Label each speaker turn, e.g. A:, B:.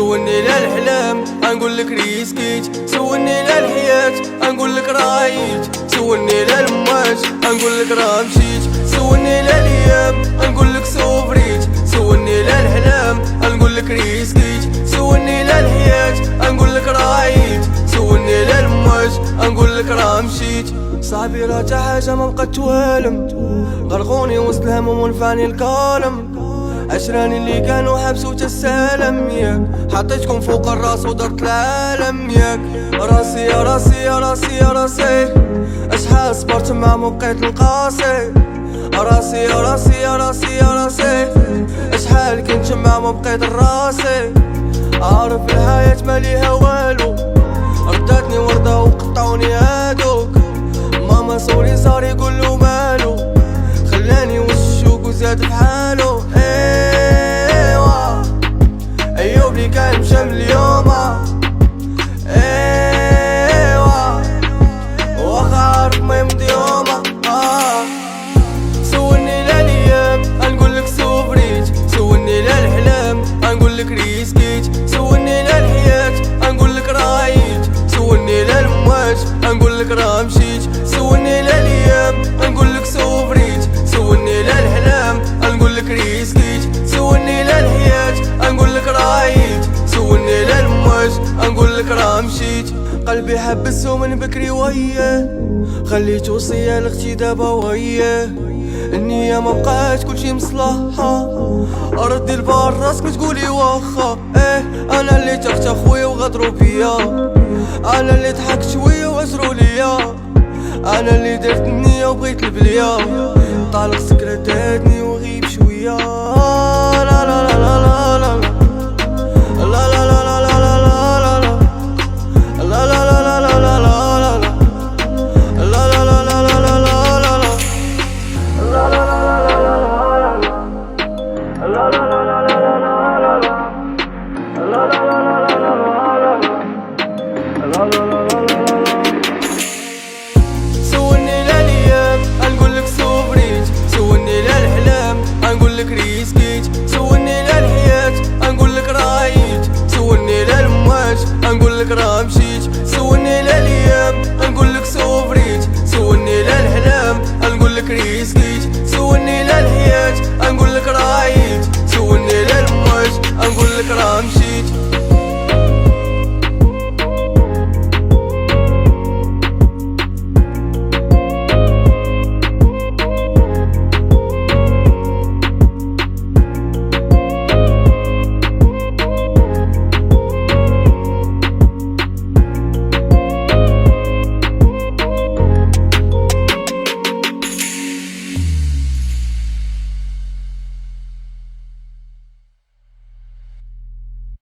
A: سولني للحلم نقول لك ريسكيت، سولني للحياة نقول لك رايت، سولني للموت نقول لك راه مشيت، سولني للايام نقول لك سوفريت، سولني للحلم نقول لك ريسكيت، سولني للحياة نقول لك رايت، سولني للموت نقول لك راه مشيت. صاحبي راه تا حاجة ما بقات توالم، غرقوني وسط الهموم ونفعني الكالم، عشراني اللي كانوا حبسوا تسالم ياك، حطيتكم فوق الراس ودرت العالم ياك. راسي يا راسي يا راسي يا راسي، اشحال صبرت معاهم وبقيت نقاسي، راسي يا راسي يا راسي يا راسي، اشحال كنت معاهم وبقيت راسي. عارف الحياة ماليها والو، رداتني وردة وقطعوني هادوك، ماما سوري صار يقولو مالو، خلاني وشوك وزاد بحالو. ايوا ايوب لي كان مشى من اليوم، ايوا واخا عارف ما يمضي يوما. سولني للايام نقول لك سوفريت، سولني للحلم نقول لك ريسكيت، سولني للحياة نقول لك رايت، سولني للموت نقول لك راه مشيت، سولني للايام نقول لك سوفريت، سولني للحلم نقول لك ريسكيت، سولني للحياة نقول لك رايت، سولني للموت نقول لك راه مشيت. قلبي حبسو من بكري وياه، خليت وصية لاختي دابا وياه، النية ما بقات كلشي مصلحة، ردي البار راسك تقولي واخا. انا اللي تاخت اخويا وغدرو بيا، انا اللي ضحكت شوية وهجرو ليا، انا اللي درت النية وبغيت البلية، طالق سكرة دادني وغيب شوية. لا لا لا لا لا لا لا لا لا لا لا لا لا لا لا لا لا لا سولني للايام نقول لك سوفريت، سولني للحلم نقول لك ريسكيت، سولني للحياة نقول لك رايت، سولني للموت نقول لك راه مشيت، سولني للايام نقول لك سوفريت، سولني للحلم نقول لك ريسكيت، سولني للحياة نقول لك رايت، سولني للموت نقول لك راه مشيت.